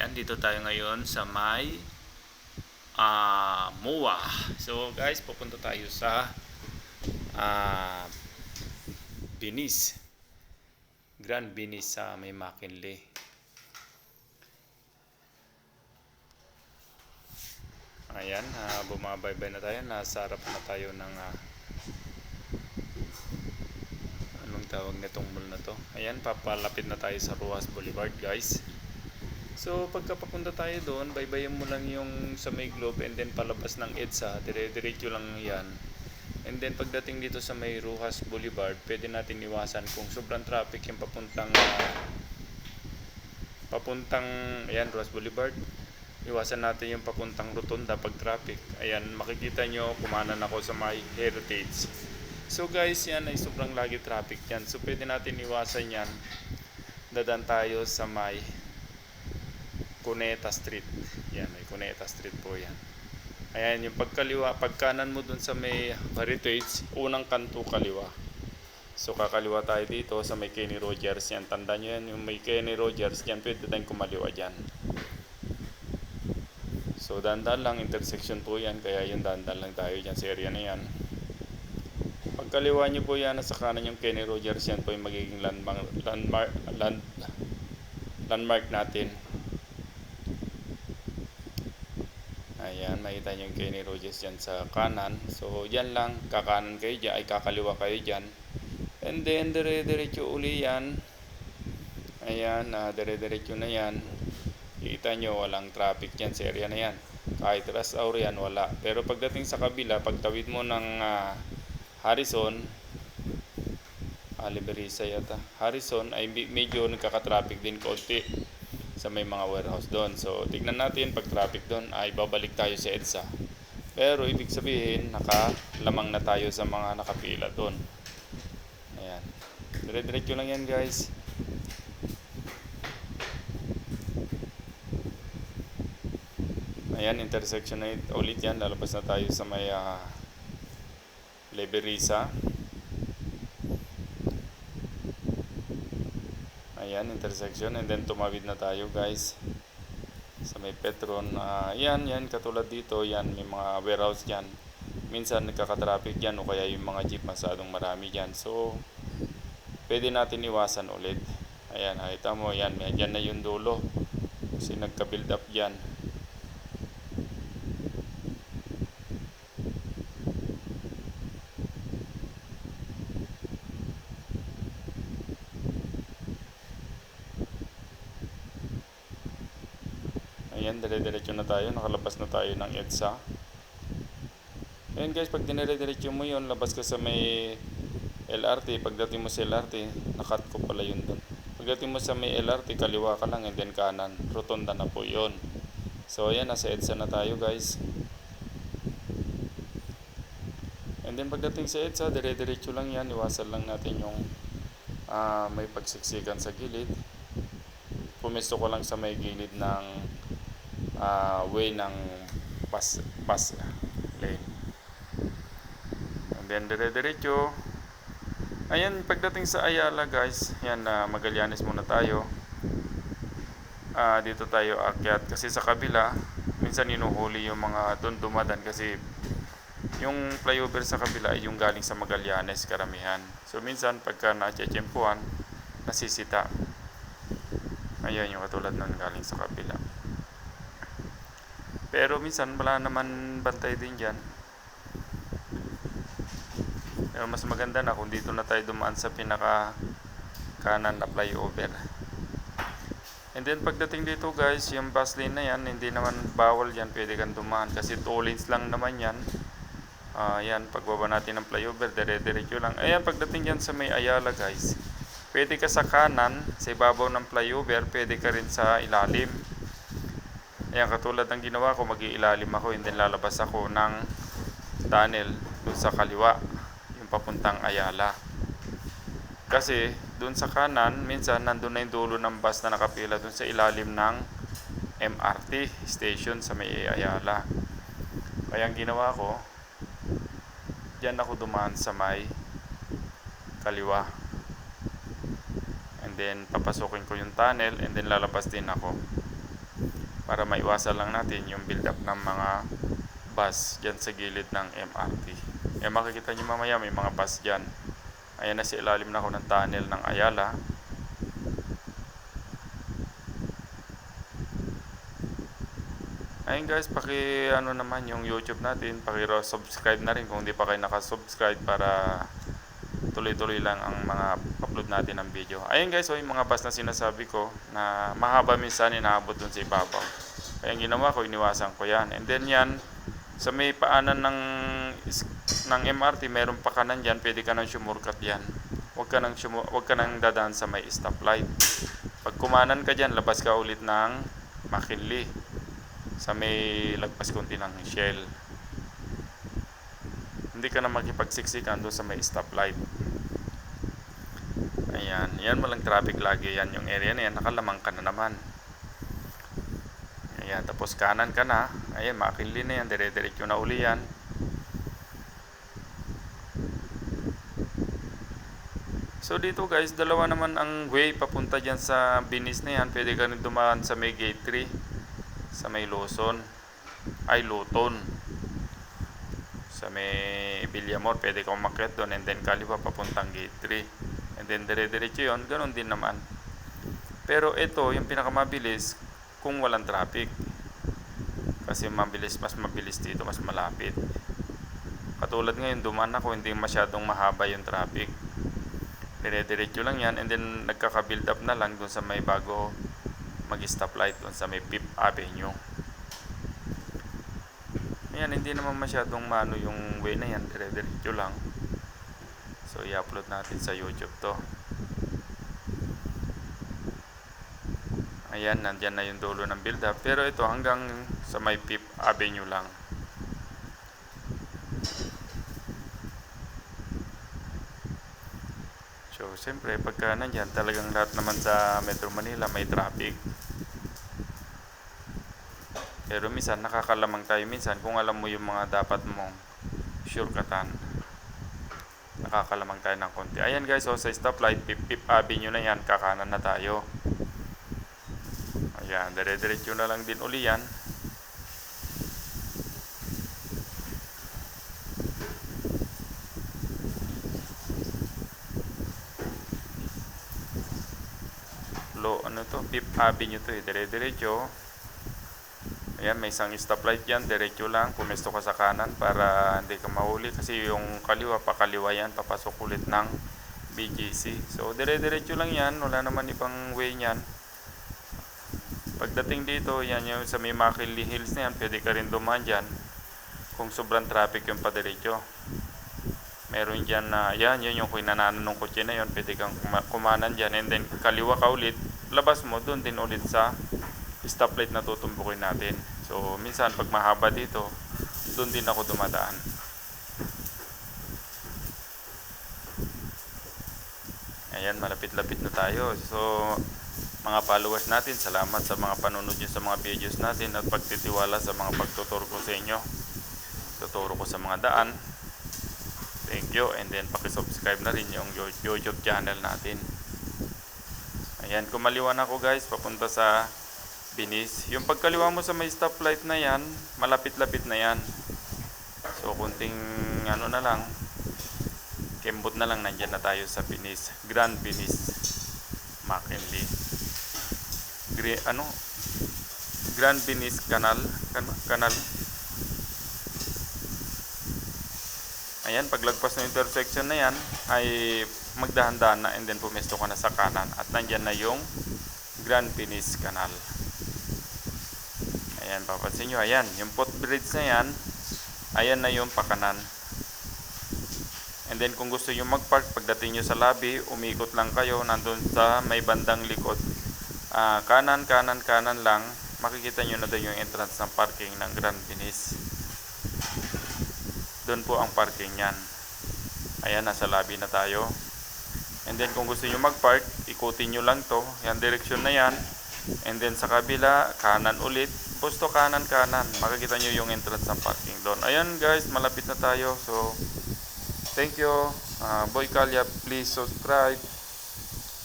Ayan, dito tayo ngayon sa may MOA. So guys, pupunta tayo sa Binis, Grand Binis sa may McKinley. Ayan, bumabaybay na tayo. Nasa harap na tayo ng anong tawag nitong mall na to. Ayan, papalapit na tayo sa Ruas Boulevard guys. So pagka papunta tayo doon, baybayin mo lang yung sa may Globe and then palabas ng EDSA, dire-diretso lang yan. And then pagdating dito sa may Ruas Boulevard, pwede natin iwasan kung sobrang traffic yung papuntang ayan, Ruas Boulevard. Iwasan natin yung papuntang Rotunda pag traffic. Ayan, makikita nyo, kumanan ako sa may Heritage. So guys, yan ay sobrang lagi traffic yan. So pwede natin iwasan yan. Dadan tayo sa may Cuneta Street. Yan, may Cuneta Street po yan. Ayan, yung pagkanan mo dun sa may Heritage, unang kanto kaliwa. So kakaliwa tayo dito sa may Kenny Rogers yan. Tandaan nyo yan, yung may Kenny Rogers yan, pwede tayong kumaliwa dyan. So dandan lang, intersection po yan, kaya yung dandan lang tayo dyan sa area na yan. Pagkaliwa nyo po yan, sa kanan yung Kenny Rogers yan po yung magiging landmark natin. Ayan, makita nyo yung Kenny Rogers dyan sa kanan. So yan lang, kakanan kayo dyan, ay kakaliwa kayo dyan. And then dire-diretso uli yan. Ayan, dire-diretso na yan. Kita nyo, walang traffic yan sa area na yan. Kahit rush hour yan, wala. Pero pagdating sa kabila, pagtawid mo ng Harrison, Liberisa yata, Harrison, ay medyo nagkaka-traffic din konti sa may mga warehouse doon. So tignan natin, pag traffic doon ay babalik tayo sa EDSA. Pero ibig sabihin, nakalamang na tayo sa mga nakapila doon. Ayan, dire-diretso lang yan guys. Ayan, intersection na ulit yan. Lalabas na tayo sa may Liberisa. Ayan, intersection. And then tumawid na tayo guys sa may Petron. Yan, katulad dito. Yan, may mga warehouse dyan. Minsan nagkaka-traffic dyan o kaya yung mga jeep masyadong marami dyan. So pwede natin iwasan ulit. Ayan, nakita mo. Yan, dyan na yung dulo. Kasi nagka-build up dyan. Ayan, dire-diretso na tayo. Nakalabas na tayo ng EDSA. Ayan guys, pag dinire-diretso mo yun, labas ka sa may LRT. Pagdating mo sa LRT, nakat ko pala yun doon. Pagdating mo sa may LRT, kaliwa ka lang and then kanan. Rotunda na po yun. So ayan, nasa EDSA na tayo guys. And then pagdating sa EDSA, dire-diretso lang yan. Iwasan lang natin yung may pagsiksikan sa gilid. Pumesto ko lang sa may gilid ng way ng bus lane. And then dire-diretso. Ayan, pagdating sa Ayala guys, yan, Magallanes muna tayo. Dito tayo akyat kasi sa kabila minsan inuhuli yung mga doon dumadan kasi yung flyover sa kabila ay yung galing sa Magallanes karamihan. So minsan pagka na-tsempuhan, nasisita. Ayan yung katulad nun galing sa kabila. Pero minsan wala naman bantay din dyan. Pero mas maganda na kung dito na tayo dumaan sa pinaka kanan na flyover. And then pagdating dito guys, yung bus lane na yan, hindi naman bawal yan, pwede kang dumaan kasi 2 lanes lang naman yan. Yan, pagbaba natin ng flyover, dire-diretso lang. Ayan, pagdating yan sa may Ayala guys, pwede ka sa kanan, sa ibabaw ng flyover, pwede ka rin sa ilalim. Ayan, katulad ng ginawa ko, mag-iilalim ako and then lalabas ako ng tunnel doon sa kaliwa, yung papuntang Ayala. Kasi doon sa kanan, minsan nandun na yung dulo ng bus na nakapila doon sa ilalim ng MRT station sa may Ayala. Kaya ang ginawa ko, diyan ako dumaan sa may kaliwa. And then papasukin ko yung tunnel and then lalabas din ako. para maiwasan lang natin yung build up ng mga bus dyan sa gilid ng MRT. Makikita nyo mamaya may mga bus dyan. Ayan na, sa ilalim na ako ng tunnel ng Ayala. Ayun guys, naman yung YouTube natin, subscribe na rin kung hindi pa kayo nakasubscribe para tuloy-tuloy lang ang mga upload natin ng video. Ayun guys, yung mga bus na sinasabi ko na mahaba minsan inaabot dun sa ibabaw. Kaya ang ginawa ko, iniwasan ko yan. And then yan, sa may paanan ng MRT, meron pa kanan dyan, pwede ka nang sumurkat yan. Huwag ka nang dadaan sa may stoplight. Pag kumanan ka dyan, labas ka ulit ng McKinley sa may lagpas konti ng Shell. Hindi ka na makipagsiksikan doon sa may stoplight. Ayan, yan walang traffic lagi yan. Yung area na yan, nakalamang ka na naman. Ayan, tapos kanan ka na. Ayan, McKinley na yan, dire-diretso na uli yan. So dito guys, dalawa naman ang way papunta dyan sa Binis na yan. Pwede ka rin dumaan sa may gate 3, sa may Luton, sa may Villamor, pwede kang umakyat doon, and then kaliwa papuntang gate 3, and then dire-diretso yun, ganun din naman. Pero ito yung pinakamabilis kung walang traffic, kasi mas mabilis dito, mas malapit. Katulad ngayon, dumaan ako, hindi masyadong mahaba yung traffic, dire-diretso lang yan, and then nagkaka-build up na lang doon sa may bago mag-stoplight doon sa may 5th Avenue. Ayan, hindi naman masyadong mano yung way na yan, dire-diretso lang. So i-upload natin sa YouTube to. Ayan, nandyan na yung dulo ng build up, pero ito hanggang sa may 5th Avenue lang. So siyempre pagka nandyan, talagang lahat naman sa Metro Manila may traffic. Pero minsan nakakalamang tayo minsan kung alam mo yung mga dapat mong shortcutan. Nakakalamang tayo ng konti. Ayan guys, so sa stoplight, 5th Avenue na yan, kakanan na tayo. Ayan, dire-diretso na lang din uli yan. Ano to, 5th Avenue to, dire-diretso. Ayan, may isang stoplight yan, diretso lang, pumesto ka sa kanan para hindi ka mahuli, kasi yung kaliwa, pakaliwa yan, papasok ulit ng BGC. So dire-diretso lang yan, wala naman ibang way yan. Pagdating dito, yan yung sa may McKinley Hills na yan, pwede ka rin dumaan dyan kung sobrang traffic yung padiretso. Meron dyan na, yan yung kinananan ng kotse na yun, pwede kang kumanan dyan, and then kaliwa ka ulit, labas mo, doon din ulit sa stoplight na tutumbukin natin. So minsan pag mahaba dito, doon din ako dumadaan. Ayan, malapit-lapit na tayo. So mga followers natin, salamat sa mga panunod nyo sa mga videos natin at pagtitiwala sa mga pagtuturo ko sa inyo. Tuturo ko sa mga daan. Thank you, and then paki-subscribe na rin yung YouTube channel natin. Ayan, kumaliwan ako guys, papunta sa Binis. Yung pagkaliwa mo sa may stoplight na yan, malapit-lapit na yan. So kunting na lang, kembot na lang, nandyan na tayo sa Binis, Grand Binis McKinley. Grand Binis Canal. Ayan, paglagpas ng intersection na yan, ay magdahan-dahan na, and then pumesto ka na sa kanan at nandyan na yung Grand Binis Canal. Ayan, papansin nyo, ayan, yung footbridge na yan, ayan na yung pakanan. And then kung gusto nyo mag-park, pagdating nyo sa lobby, umikot lang kayo, nandun sa may bandang likod, kanan lang, makikita nyo na doon yung entrance ng parking ng Grand Binis. Doon po ang parking yan. Ayan, nasa lobby na tayo. And then kung gusto nyo mag-park, ikutin nyo lang to, yan direksyon na yan. And then sa kabila, kanan ulit, pusto kanan, makikita nyo yung entrance ng parking doon. Ayan guys, malapit na tayo. So thank you. Boy Kalya, please subscribe.